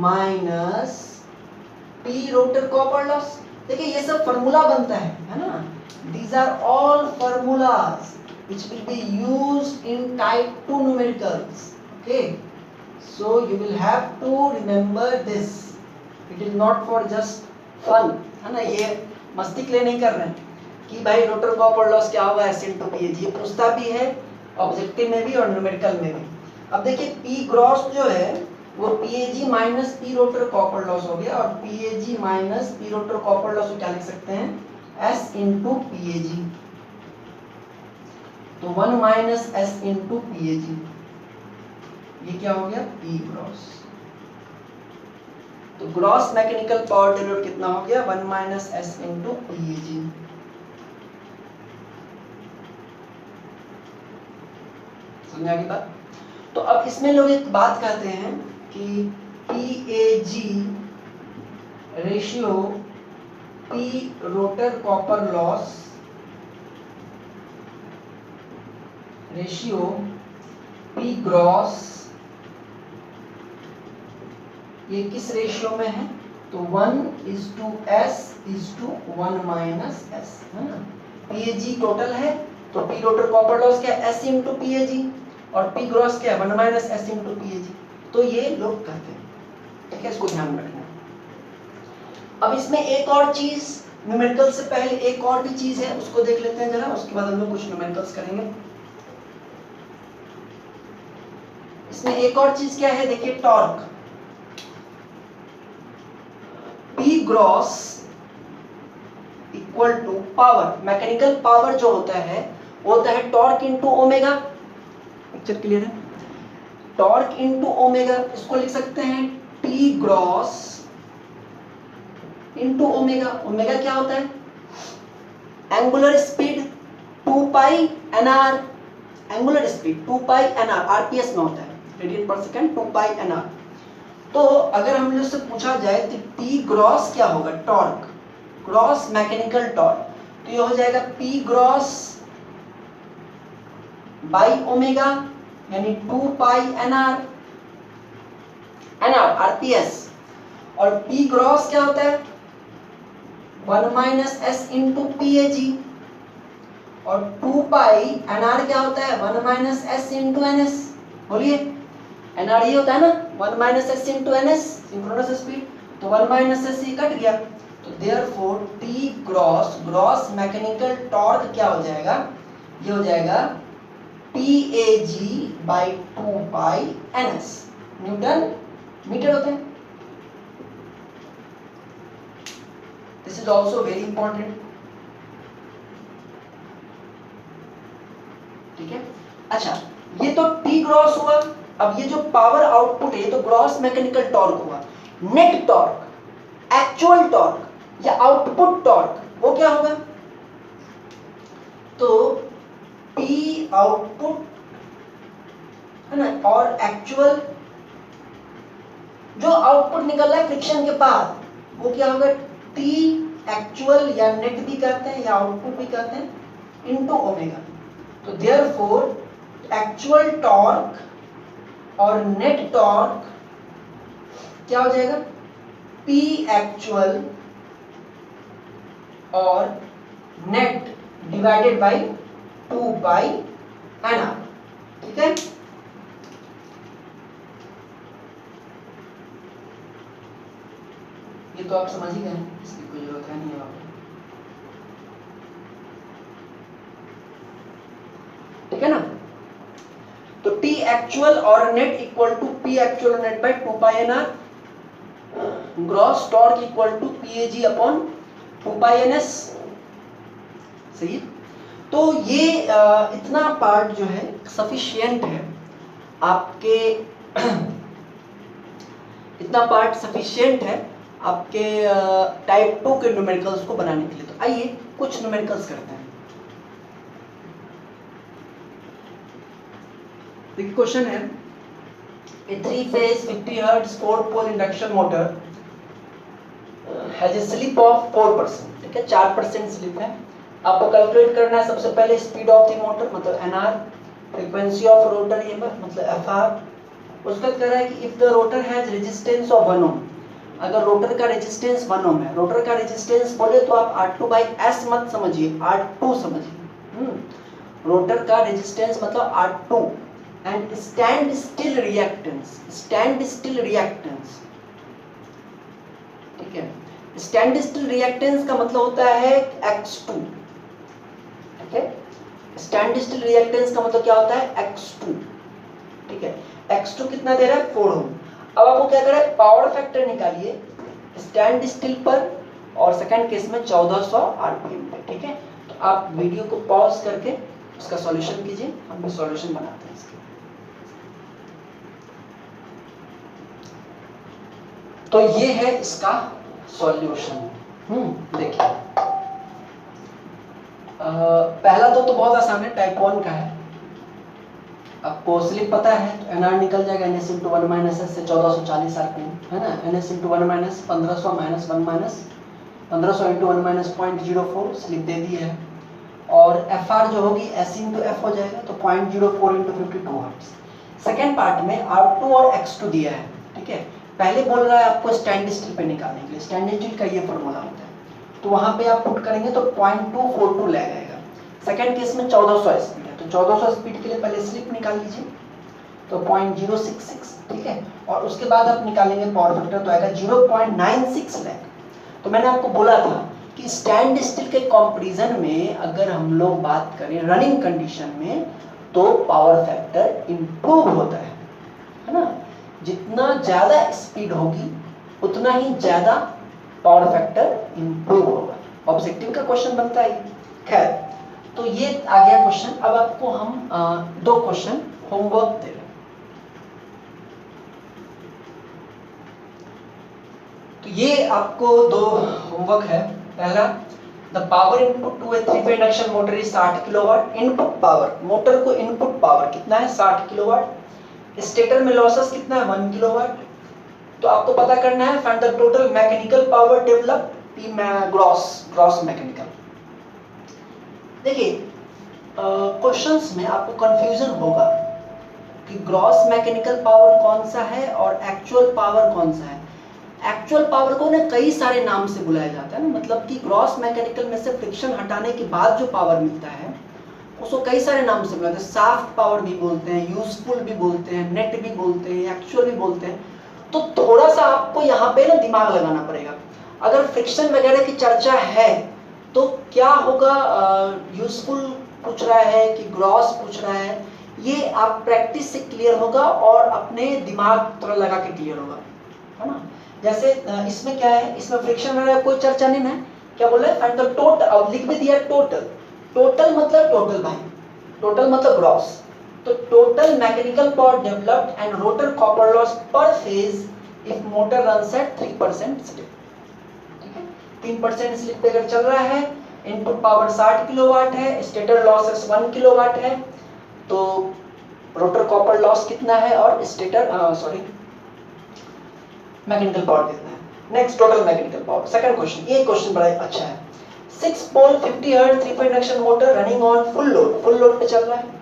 minus P rotor copper loss. देखिए ये सब फॉर्मूला बनता है ना, these are all formulas which will be used in type 2 numericals, okay, so you will have to remember this, it is not for just fun, है ना, ये मस्ती के लिए नहीं कर रहे हैं कि भाई रोटर कॉपर लॉस क्या होगा S इंटू PAG, ये पूछता भी है ऑब्जेक्टिव में भी और न्यूमेरिकल में भी। अब देखिए पी ग्रॉस जो है वो PAG minus P rotor copper loss हो गया, और PAG minus P rotor copper loss को क्या लिख सकते हैं, एस इंटू पीएजी। तो 1 माइनस एस इंटू पीएजी, ये क्या हो गया, पी ग्रॉस। तो ग्रॉस मैकेनिकल पावर डेलिवर्ड कितना हो गया, 1 माइनस एस इंटू पीएजी। समझ आ गई बात। तो अब इसमें लोग एक बात कहते हैं कि PAG ratio P rotor copper loss ratio P gross, ये किस रेशियो में है, तो 1:s:1 माइनस एस, है ना। पीएजी टोटल है तो पी रोटर कॉपर लॉस क्या है, एस इंटू पीएजी, और पी ग्रॉस क्या है, 1 माइनस एस इंटू पीएजी। तो ये लोग कहते हैं, ठीक है, इसको ध्यान में रखना। अब इसमें एक और चीज, न्यूमेरिकल से पहले एक और भी चीज है, उसको देख लेते हैं जरा, उसके बाद हम लोग कुछ न्यूमेरिकल्स करेंगे। इसमें एक और चीज क्या है, देखिए torque. P gross equal to power, mechanical power जो होता है वो होता है torque into omega. Picture clear है, टॉर्क इंटू ओमेगा, इसको लिख सकते हैं T gross into omega. Omega क्या होता है, angular speed 2 pi nr, angular speed 2 pi nr, RPS में होता है, रेडियन पर सेकंड 2 पाई nr। तो अगर हम लोग से पूछा जाए तो T ग्रॉस क्या होगा, टॉर्क, ग्रॉस मैकेनिकल टॉर्क, तो ये हो जाएगा P ग्रॉस बाई ओमेगा, यानी 2 पाई nr, आरपीएस। और P ग्रॉस क्या होता है, 1 माइनस एस इंटू पीएजी, और 2 पाई nr क्या होता है, 1 माइनस एस इंटू एनएस। बोलिए, nr ये होता है ना, 1 minus S into NS, synchronous speed, तो 1 माइनस एस ये कट गया। तो देयरफॉर T ग्रॉस, ग्रॉस मैकेनिकल टॉर्क क्या हो जाएगा, ये हो जाएगा PAG by 2 pi NS, newton metre होते हैं। This is also very important, ठीक है। अच्छा, ये तो T ग्रॉस हुआ। अब ये जो पावर आउटपुट है, ये तो ग्रॉस मैकेनिकल टॉर्क हुआ। नेट टॉर्क, एक्चुअल टॉर्क या आउटपुट टॉर्क, वो क्या होगा, तो P आउटपुट है ना, और एक्चुअल जो आउटपुट निकल रहा है फ्रिक्शन के बाद, वो क्या होगा, T एक्चुअल या नेट भी कहते हैं या आउटपुट भी कहते हैं, इनटू ओमेगा। तो देयरफॉर एक्चुअल टॉर्क और नेट टॉर्क क्या हो जाएगा, P एक्चुअल और net divided by 2 by nr, ठीक है। ये तो आप समझ ही गए, इसकी कोई जरूरत है नहीं है आपको, ठीक है ना। तो T एक्चुअल और net equal to P actual net by 2 pi nr, gross torque equal to PAG upon 2 pi NS, सही है। तो ये इतना पार्ट जो है सफिशिएंट है आपके इतना पार्ट सफिशिएंट है आपके टाइप 2 के न्यूमेरिकल्स को बनाने के लिए। तो आइए कुछ न्यूमेरिकल्स करते हैं। देखिए क्वेश्चन है, a 3-phase 50 Hz 4-pole induction motor has a slip of 4%, ठीक है, 4% स्लिप है। आपको कैलकुलेट करना है सबसे पहले स्पीड ऑफ द मोटर, मतलब nr, frequency of rotor EMF मतलब fr। उसका कह रहा है कि if the rotor has resistance of 1 ओम, अगर रोटर का रेजिस्टेंस 1 ओम है, रोटर का रेजिस्टेंस बोले तो आप R2/S मत समझिए, R2 समझिए। रोटर का रेजिस्टेंस मतलब R2, and stand still reactance, stand still reactance, ठीक है। स्टैंड स्टिल रिएक्टेंस का मतलब होता है X2, ठीक है। स्टैंड स्टिल रिएक्टेंस का मतलब क्या होता है X2, ठीक है। X2 कितना दे रहा है 4 ओम। अब आपको क्या कर रहा है पावर फैक्टर निकालिए स्टैंड स्टिल पर और सेकंड केस में 1400 आरपीएम पे, ठीक है। तो आप वीडियो को पॉज करके उसका सॉल्यूशन कीजिए, हम भी सॉल्यूशन बनाते हैं इसका। तो ये है इसका सॉल्यूशन। देखिए पहला तो बहुत आसान है, टाइप 1 का है। आपको स्लिप पता है तो एनआर निकल जाएगा NS × 1 - S से 1440 आरपीएम, है ना। NS × 1 - 1500 - 1 - 1500 × 1 - 0.04 स्लिप दे दी है। और FR जो होगी SE × F हो जाएगा, तो 0.04 × 52 हर्ट्ज। सेकेंड पार्ट में R2 और X2 दिया है, ठीक है। पहले बोल रहा है आपको स्टैंड स्टिल पे निकालने के लिए, स्टैंड स्टिल का ये फॉर्मूला होता है, तो वहां पे आप पुट करेंगे तो 0.242 लैग आएगा। सेकेंड केस में 1400 स्पीड है, तो 1400 स्पीड के लिए पहले स्लिप निकाल लीजिए, तो 0.066, ठीक है। और उसके बाद आप निकालेंगे पावर फैक्टर, तो आएगा 0.96 लैग। तो मैंने आपको बोला था कि स्टैंड स्टिल के कंपैरिजन में अगर हम लोग बात करें रनिंग कंडीशन में, तो पावर फैक्टर इंप्रूव होता है ना। जितना ज्यादा स्पीड होगी उतना ही ज्यादा पावर फैक्टर इंप्रूव होगा। ऑब्जेक्टिव का क्वेश्चन बनता है। खैर, तो ये आ गया क्वेश्चन। अब आपको हम 2 क्वेश्चन होमवर्क दे रहे हैं। तो ये आपको 2 होमवर्क है। पहला, the power input to a three phase induction motor is 60 kilowatt. Input power, motor को इनपुट पावर कितना है 60 किलोवाट। स्टेटर में लॉसेस कितना है 1 किलोवाट। तो आपको पता करना है find the total mechanical power developed P gross mechanical. देखिए क्वेश्चंस में आपको कंफ्यूजन होगा कि ग्रॉस मैकेनिकल पावर कौन सा है और एक्चुअल पावर कौन सा है। एक्चुअल पावर को ना कई सारे नाम से बुलाया जाता है ना, मतलब कि ग्रॉस मैकेनिकल में से फ्रिक्शन हटाने के बाद जो पावर मिलता है उसको कई सारे नाम से बुलाते हैं। सॉफ्ट पावर भी बोलते हैं, यूजफुल भी बोलते हैं, नेट भी बोलते हैं, एक्चुअल भी बोलते हैं। तो थोड़ा सा आपको यहाँ पे ना दिमाग लगाना पड़ेगा। अगर फ्रिक्शन वगैरह की चर्चा है तो क्या होगा, यूजफुल पूछ रहा है कि ग्रॉस पूछ रहा है, ये आप प्रैक्टिस से क्लियर होगा और अपने दिमाग थोड़ा लगा के क्लियर होगा, है ना। जैसे इसमें क्या है, इसमें फ्रिक्शन वगैरह कोई चर्चा नहीं है। क्या बोल रहा है फाइंड द टोटल, अब लिख भी दिया टोटल। टोटल मतलब टोटल भाई, टोटल मतलब ग्रॉस। तो total mechanical power developed and rotor copper loss per phase if motor runs at 3% slip, ठीक है। 3% स्लिप पे अगर चल रहा है, इनपुट पावर 60 किलोवाट है, स्टेटर लॉसेस 1 किलोवाट है, तो रोटर कॉपर लॉस कितना है और स्टेटर मैकेनिकल पावर कितना है। Next, total mechanical power. Second question, ये क्वेश्चन बड़ा अच्छा है। 6 pole 50 hertz three phase induction motor running on full load पे चल रहा है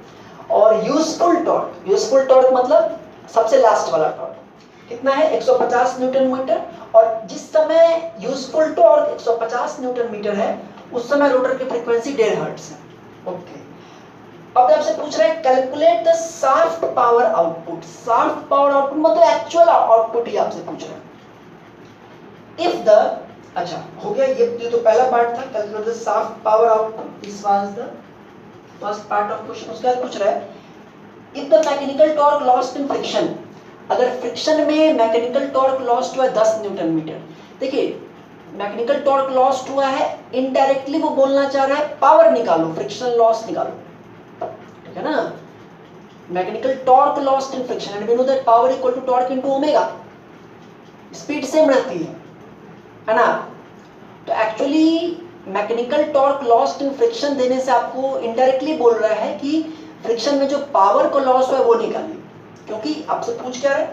और यूजफुल टॉर्क मतलब सबसे लास्ट वाला टॉर्क कितना है 150 न्यूटन मीटर। और जिस समय यूजफुल टॉर्क 150 न्यूटन मीटर है उस समय रोटर की फ्रीक्वेंसी 1.5 हर्ट्ज है। ओके, अब आपसे पूछ रहे हैं calculate the shaft power output. Shaft power output मतलब एक्चुअल आउटपुट ही आपसे पूछ रहे हैं। इफ द, अच्छा हो गया, ये तो पहला पार्ट था, calculate the shaft power output. This was the first part of question. उसके बाद पूछ रहा है if the mechanical torque lost in friction, अगर फ्रिक्शन में मैकेनिकल टॉर्क लॉस्ट हुआ है 10 न्यूटन मीटर। देखिए मैकेनिकल टॉर्क लॉस्ट हुआ है, इनडायरेक्टली वो बोलना चाह रहा है पावर निकालो, फ्रिक्शन लॉस निकालो, ठीक है ना। Mechanical torque lost in friction and we know that power equal to torque into omega, speed same रहती है ना। तो actually mechanical torque lost in friction देने से आपको इनडायरेक्टली बोल रहा है कि फ्रिक्शन में जो पावर को लॉस हुआ है वो निकालिए, क्योंकि आपसे पूछ क्या है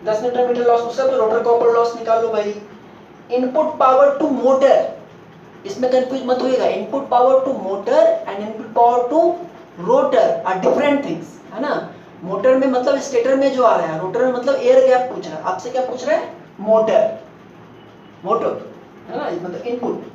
10 न्यूटन मीटर लॉस, उससे तो रोटर कॉपर लॉस निकाल लो भाई। इनपुट पावर टू मोटर, इसमें कंफ्यूज मत होइएगा, input power to motor and input power to rotor are different things, है ना। मोटर में मतलब स्टेटर में जो आ रहा है, रोटर में मतलब एयर गैप पूछ रहा है। आपसे क्या पूछ रहा है मोटर है ना, मतलब इनपुट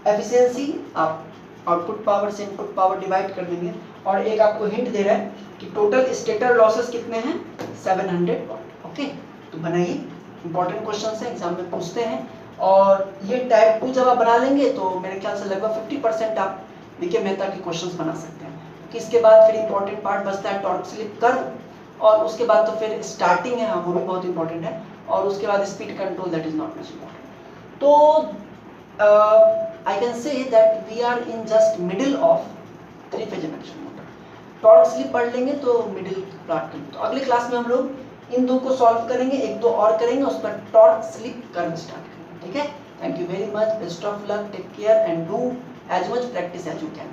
एफिशिएंसी आप आउटपुट पावर से इनपुट पावर डिवाइड कर देंगे। और एक आपको हिंट दे रहा है कि टोटल स्टेटर लॉसेस कितने हैं 700 वाट। ओके, तो बनाइए, इंपॉर्टेंट क्वेश्चन है, एग्जाम में पूछते हैं। और ये टाइप 2 जब आप बना लेंगे तो मेरे ख्याल से लगभग 50% आप बीके मेहता के क्वेश्चंस बना सकते हैं। कि इसके बाद फिर इंपॉर्टेंट पार्ट बचता है टॉर्क स्लिप कर्व और उसके बाद तो फिर स्टार्टिंग है, हाँ वो भी बहुत इंपॉर्टेंट है, और उसके बाद speed control, that is not much important. तो I can say that we are in just middle of 3 phase induction motor. Torque slip पढ़ लेंगे तो मिडिल पार्ट तो अगले क्लास में हम लोग इन दो को सॉल्व करेंगे, एक दो और करेंगे, उस पर टॉर्क स्लिप कर्व स्टार्ट करेंगे। ठीक है, thank you very much, best of luck, take care and do as much practice as you can.